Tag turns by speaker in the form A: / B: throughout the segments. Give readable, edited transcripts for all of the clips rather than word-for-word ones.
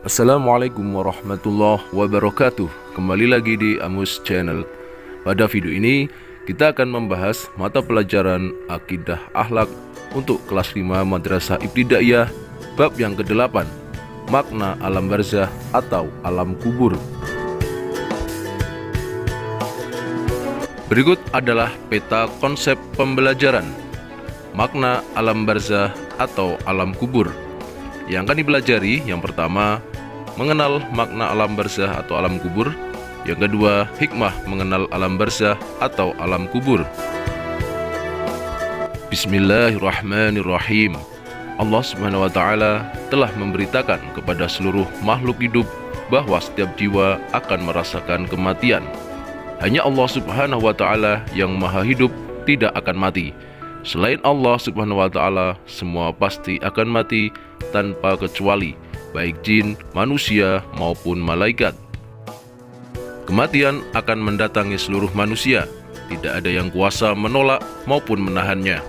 A: Assalamualaikum warahmatullahi wabarakatuh. Kembali lagi di Amus Channel. Pada video ini kita akan membahas mata pelajaran Akidah Akhlak untuk kelas 5 Madrasah Ibtidaiyah bab yang ke-8, makna alam barzah atau alam kubur. Berikut adalah peta konsep pembelajaran makna alam barzah atau alam kubur. Yang akan dipelajari, yang pertama, mengenal makna alam barzah atau alam kubur. Yang kedua, hikmah mengenal alam barzah atau alam kubur. Bismillahirrahmanirrahim. Allah Subhanahu wa Ta'ala telah memberitakan kepada seluruh makhluk hidup bahwa setiap jiwa akan merasakan kematian. Hanya Allah Subhanahu wa Ta'ala yang maha hidup tidak akan mati. Selain Allah Subhanahu wa Ta'ala, semua pasti akan mati tanpa kecuali, baik jin, manusia maupun malaikat. Kematian akan mendatangi seluruh manusia. Tidak ada yang kuasa menolak maupun menahannya.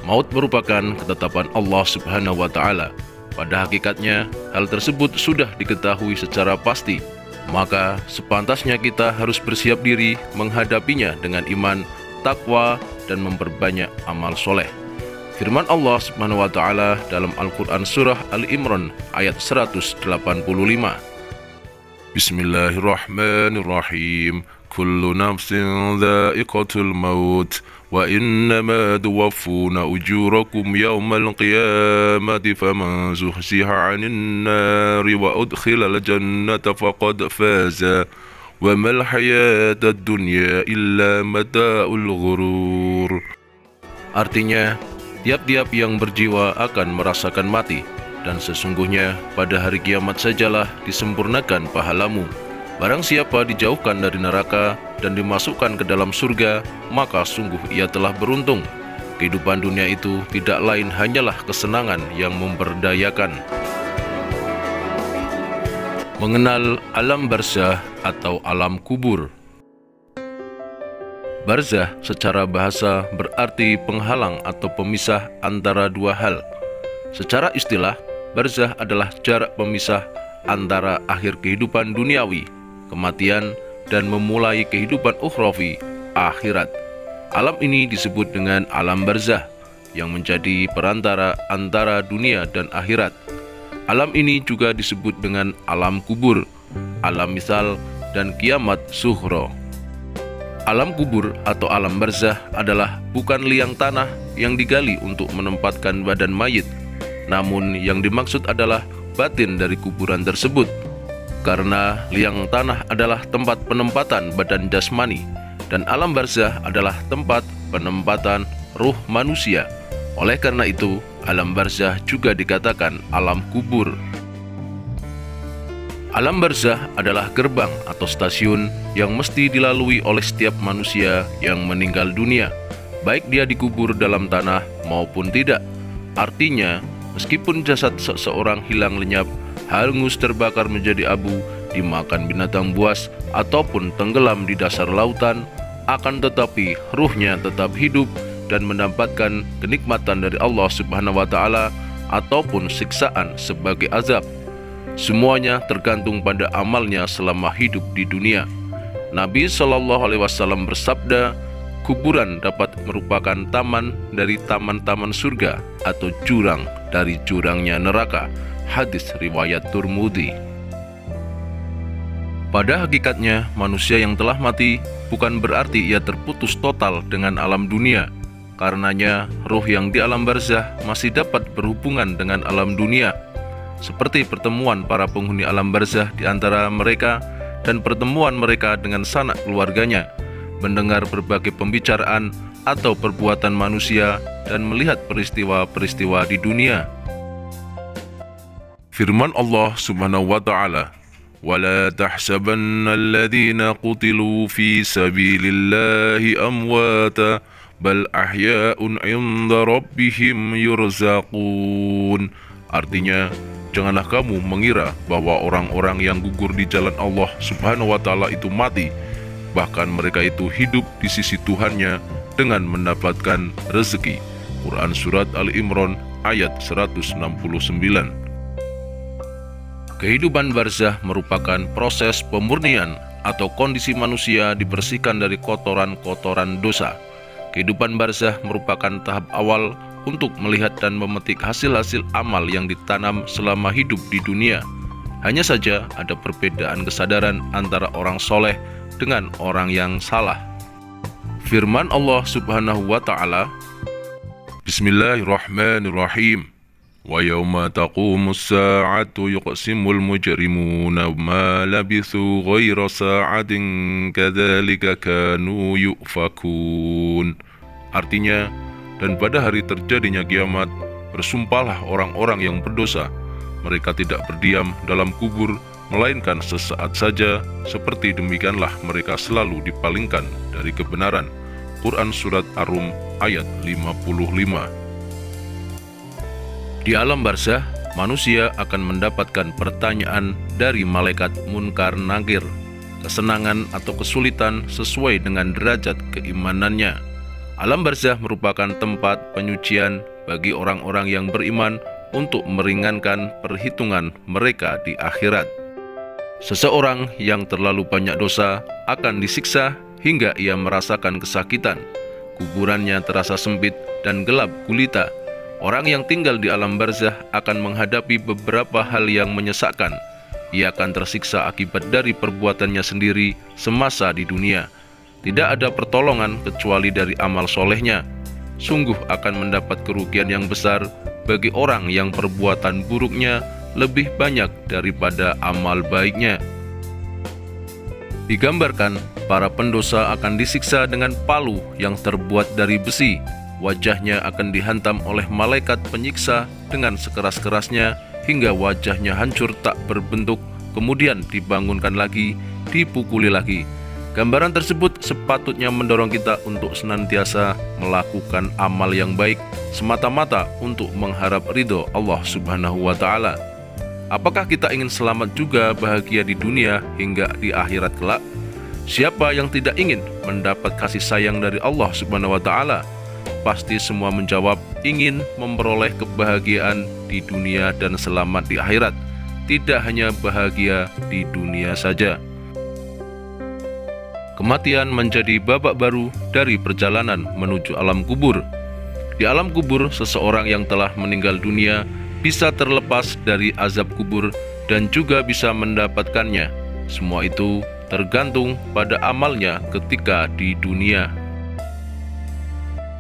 A: Maut merupakan ketetapan Allah Subhanahu wa Ta'ala. Pada hakikatnya, hal tersebut sudah diketahui secara pasti. Maka sepantasnya kita harus bersiap diri menghadapinya dengan iman, takwa, dan memperbanyak amal soleh. Firman Allah Subhanahu wa Ta'ala dalam Al-Quran Surah Al-Imran ayat 185. Bismillahirrahmanirrahim. Kullu nafsin dha'iqatul maut wa innama tuwaffuna ujurakum yawmal qiyamati faman zuhziha 'anil nari wa udkhilal jannata faqad faza wa mal hayatad dunya illa mata'ul ghurur. Artinya, tiap-tiap yang berjiwa akan merasakan mati, dan sesungguhnya pada hari kiamat sajalah disempurnakan pahalamu. Barang siapa dijauhkan dari neraka dan dimasukkan ke dalam surga, maka sungguh ia telah beruntung. Kehidupan dunia itu tidak lain hanyalah kesenangan yang memberdayakan. Mengenal alam barzah atau alam kubur. Barzah secara bahasa berarti penghalang atau pemisah antara dua hal. Secara istilah, barzah adalah jarak pemisah antara akhir kehidupan duniawi, kematian, dan memulai kehidupan ukhrawi, akhirat. Alam ini disebut dengan alam barzah, yang menjadi perantara antara dunia dan akhirat. Alam ini juga disebut dengan alam kubur, alam misal, dan kiamat sughra. Alam kubur atau alam barzah adalah bukan liang tanah yang digali untuk menempatkan badan mayit, namun yang dimaksud adalah batin dari kuburan tersebut. Karena liang tanah adalah tempat penempatan badan jasmani, dan alam barzah adalah tempat penempatan ruh manusia. Oleh karena itu, alam barzah juga dikatakan alam kubur. Alam barzah adalah gerbang atau stasiun yang mesti dilalui oleh setiap manusia yang meninggal dunia, baik dia dikubur dalam tanah maupun tidak. Artinya, meskipun jasad seseorang hilang lenyap, hangus terbakar menjadi abu, dimakan binatang buas, ataupun tenggelam di dasar lautan, akan tetapi ruhnya tetap hidup dan mendapatkan kenikmatan dari Allah Subhanahu wa Ta'ala ataupun siksaan sebagai azab. Semuanya tergantung pada amalnya selama hidup di dunia. Nabi Shallallahu Alaihi Wasallam bersabda, kuburan dapat merupakan taman dari taman-taman surga atau jurang dari jurangnya neraka. Hadis riwayat Tirmidzi. Pada hakikatnya, manusia yang telah mati bukan berarti ia terputus total dengan alam dunia. Karenanya, ruh yang di alam barzah masih dapat berhubungan dengan alam dunia, seperti pertemuan para penghuni alam barzah di antara mereka dan pertemuan mereka dengan sanak keluarganya, mendengar berbagai pembicaraan atau perbuatan manusia, dan melihat peristiwa-peristiwa di dunia. Firman Allah Subhanahu wa Ta'ala, وَلَا تَحْسَبَنَّ الَّذِينَ قُتِلُوا فِي سَبِيلِ اللَّهِ أَمْوَاتًا بَلْ أَحْيَاءٌ عِنْدَ رَبِّهِمْ يُرْزَقُونَ. Artinya, janganlah kamu mengira bahwa orang-orang yang gugur di jalan Allah Subhanahu wa Ta'ala itu mati. Bahkan mereka itu hidup di sisi Tuhannya dengan mendapatkan rezeki. Quran Surat Al-Imran ayat 169. Kehidupan barzah merupakan proses pemurnian atau kondisi manusia dibersihkan dari kotoran-kotoran dosa. Kehidupan barzah merupakan tahap awal untuk melihat dan memetik hasil-hasil amal yang ditanam selama hidup di dunia. Hanya saja ada perbedaan kesadaran antara orang soleh dengan orang yang salah. Firman Allah Subhanahu wa Ta'ala, Bismillahirrahmanirrahim. Wa yawma taqumus sa'atu yuqsimul mujrimuna ma labithu ghaira sa'atin kadzalika kanu yufakun. Artinya, dan pada hari terjadinya kiamat, bersumpahlah orang-orang yang berdosa. Mereka tidak berdiam dalam kubur, melainkan sesaat saja. Seperti demikianlah mereka selalu dipalingkan dari kebenaran. Quran Surat Ar-Rum ayat 55. Di alam barzah, manusia akan mendapatkan pertanyaan dari malaikat Munkar Nakir, kesenangan atau kesulitan sesuai dengan derajat keimanannya. Alam barzah merupakan tempat penyucian bagi orang-orang yang beriman untuk meringankan perhitungan mereka di akhirat. Seseorang yang terlalu banyak dosa akan disiksa hingga ia merasakan kesakitan. Kuburannya terasa sempit dan gelap gulita. Orang yang tinggal di alam barzah akan menghadapi beberapa hal yang menyesakkan. Ia akan tersiksa akibat dari perbuatannya sendiri semasa di dunia. Tidak ada pertolongan kecuali dari amal solehnya. Sungguh akan mendapat kerugian yang besar bagi orang yang perbuatan buruknya lebih banyak daripada amal baiknya. Digambarkan, para pendosa akan disiksa dengan palu yang terbuat dari besi. Wajahnya akan dihantam oleh malaikat penyiksa dengan sekeras-kerasnya hingga wajahnya hancur tak berbentuk, kemudian dibangunkan lagi, dipukuli lagi. Gambaran tersebut sepatutnya mendorong kita untuk senantiasa melakukan amal yang baik semata-mata untuk mengharap ridho Allah Subhanahu wa Ta'ala. Apakah kita ingin selamat juga bahagia di dunia hingga di akhirat kelak? Siapa yang tidak ingin mendapat kasih sayang dari Allah Subhanahu wa Ta'ala? Pasti semua menjawab ingin memperoleh kebahagiaan di dunia dan selamat di akhirat. Tidak hanya bahagia di dunia saja. Kematian menjadi babak baru dari perjalanan menuju alam kubur. Di alam kubur, seseorang yang telah meninggal dunia bisa terlepas dari azab kubur dan juga bisa mendapatkannya. Semua itu tergantung pada amalnya ketika di dunia.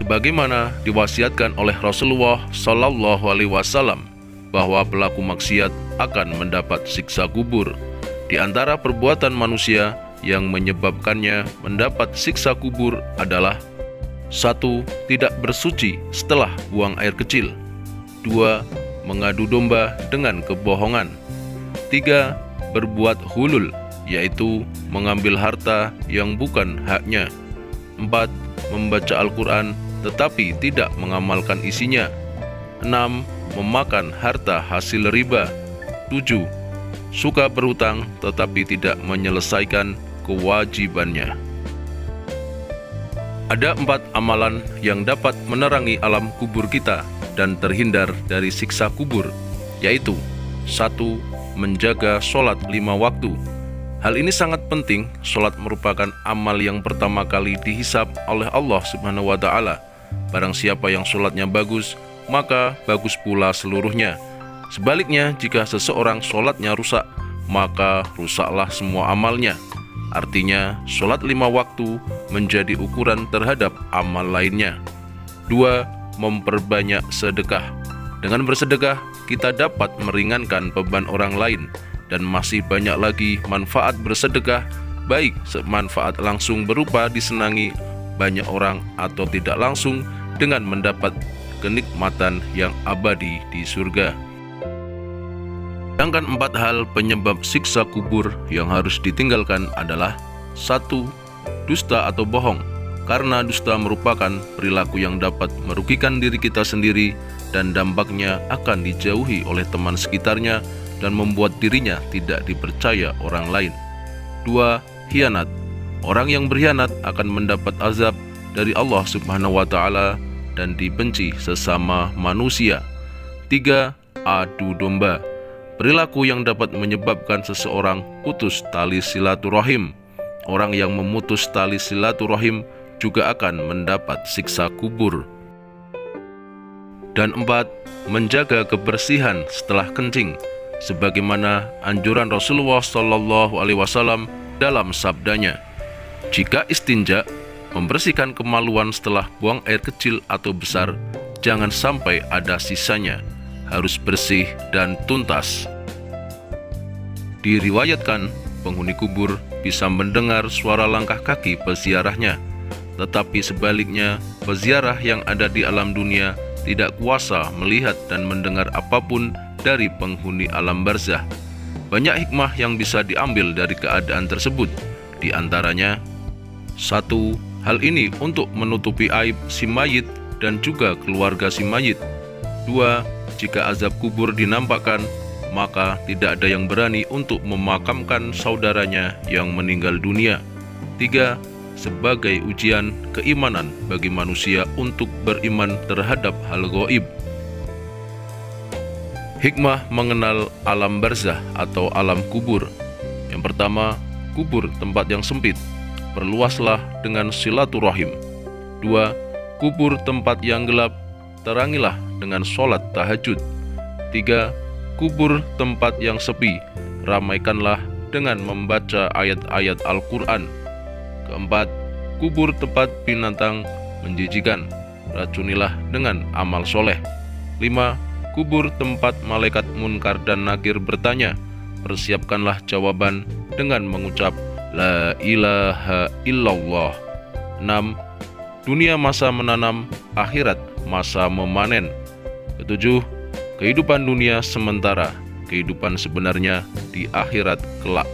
A: Sebagaimana diwasiatkan oleh Rasulullah Shallallahu Alaihi Wasallam bahwa pelaku maksiat akan mendapat siksa kubur. Di antara perbuatan manusia yang menyebabkannya mendapat siksa kubur adalah 1. Tidak bersuci setelah buang air kecil. 2. Mengadu domba dengan kebohongan. 3. Berbuat hulul, yaitu mengambil harta yang bukan haknya. 4. Membaca Al-Quran tetapi tidak mengamalkan isinya. 6. Memakan harta hasil riba. 7. Suka berhutang tetapi tidak menyelesaikan kewajibannya. Ada 4 amalan yang dapat menerangi alam kubur kita dan terhindar dari siksa kubur, yaitu 1. Menjaga sholat 5 waktu. Hal ini sangat penting. Sholat merupakan amal yang pertama kali dihisab oleh Allah Subhanahu wa Ta'ala. Barang siapa yang sholatnya bagus, maka bagus pula seluruhnya. Sebaliknya, jika seseorang sholatnya rusak, maka rusaklah semua amalnya. Artinya, sholat 5 waktu menjadi ukuran terhadap amal lainnya. 2. Memperbanyak sedekah. Dengan bersedekah, kita dapat meringankan beban orang lain, dan masih banyak lagi manfaat bersedekah, baik manfaat langsung berupa disenangi banyak orang atau tidak langsung dengan mendapat kenikmatan yang abadi di surga. Sedangkan 4 hal penyebab siksa kubur yang harus ditinggalkan adalah 1. Dusta atau bohong, karena dusta merupakan perilaku yang dapat merugikan diri kita sendiri dan dampaknya akan dijauhi oleh teman sekitarnya dan membuat dirinya tidak dipercaya orang lain. 2. Khianat. Orang yang berkhianat akan mendapat azab dari Allah Subhanahu wa Ta'ala dan dibenci sesama manusia. 3. Adu domba. perilaku yang dapat menyebabkan seseorang putus tali silaturahim. Orang yang memutus tali silaturahim juga akan mendapat siksa kubur. Dan 4. Menjaga kebersihan setelah kencing, sebagaimana anjuran Rasulullah SAW dalam sabdanya, jika istinja, membersihkan kemaluan setelah buang air kecil atau besar, jangan sampai ada sisanya, harus bersih dan tuntas. Diriwayatkan, penghuni kubur bisa mendengar suara langkah kaki peziarahnya, tetapi sebaliknya, peziarah yang ada di alam dunia tidak kuasa melihat dan mendengar apapun dari penghuni alam barzah. Banyak hikmah yang bisa diambil dari keadaan tersebut, di antaranya 1. Hal ini untuk menutupi aib si mayit dan juga keluarga si mayit. 2. Jika azab kubur dinampakkan, maka tidak ada yang berani untuk memakamkan saudaranya yang meninggal dunia. 3. Sebagai ujian keimanan bagi manusia untuk beriman terhadap hal gaib. Hikmah mengenal alam barzah atau alam kubur. Yang pertama, kubur tempat yang sempit, perluaslah dengan silaturahim. 2. Kubur tempat yang gelap, terangilah dengan sholat tahajud. 3. Kubur tempat yang sepi, ramaikanlah dengan membaca ayat-ayat Al-Quran. 4. Kubur tempat binatang menjijikan, racunilah dengan amal soleh. 5. Kubur tempat malaikat munkar dan nakir bertanya, persiapkanlah jawaban dengan mengucap La ilaha illallah. 6. Dunia masa menanam, akhirat masa memanen. 7. Kehidupan dunia sementara, kehidupan sebenarnya di akhirat kelak.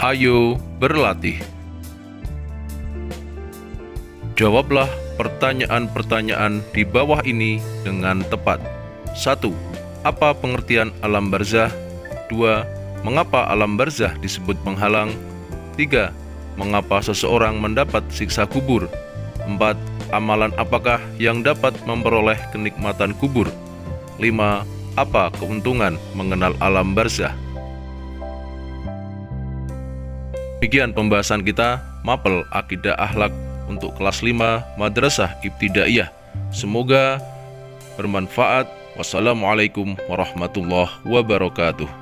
A: Ayo berlatih. Jawablah pertanyaan-pertanyaan di bawah ini dengan tepat. 1. Apa pengertian alam barzah? 2. Mengapa alam barzah disebut penghalang? 3. Mengapa seseorang mendapat siksa kubur? 4. Amalan apakah yang dapat memperoleh kenikmatan kubur? 5. Apa keuntungan mengenal alam barzah? Demikian pembahasan kita, Mapel Akidah Akhlak untuk kelas 5 Madrasah Ibtidaiyah. Semoga bermanfaat. Wassalamualaikum warahmatullahi wabarakatuh.